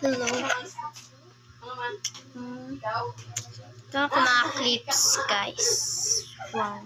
Hello. Ito ako mga clips, guys. Wow.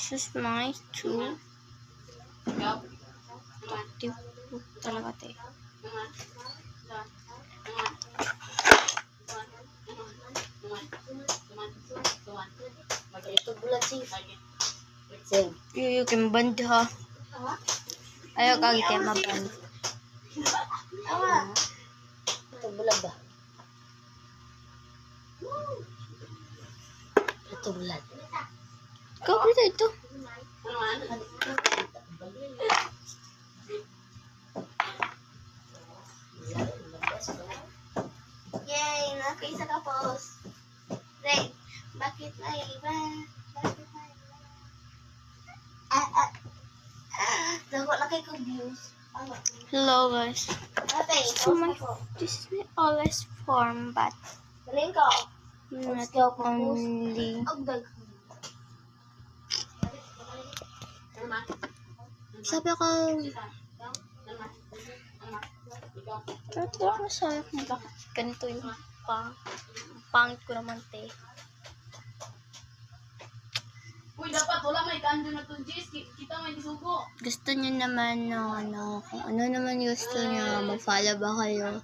This is nice too. Active talaga tayo. Yung kimband ha. Ayaw kagi tayo maband. Ito bulag ba? Ito bulag. Ikaw pala ito. Yay! Nakaisa ka post. Ray, bakit na iba? Bakit na iba? Dago na kay ko views. Hello guys. Okay, This is my oldest form, but galing ko. not only. Sabi ko, natuwa ko sa kung bakit ganito yung pangit ko naman te. Uy, dapat wala may kando na to, Jess. Kita may disugo. Gusto niyo naman ng kung ano naman gusto niya, mag-follow ba kayo?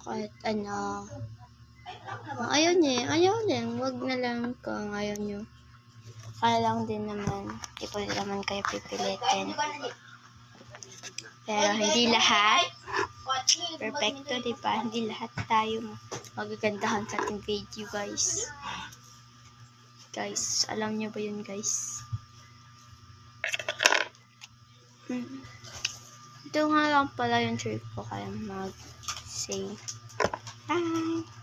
Kahit ano. Kung ayaw niya, wag na lang kung ayaw niyo. Kaya lang din naman, di po naman kayo pipilitin. Pero hindi lahat perfecto, di ba? Hindi lahat tayo magagandahan sa ating video, guys. Guys, alam niyo ba yun, guys? Ito nga lang pala yung trip ko, kaya mag-say hi.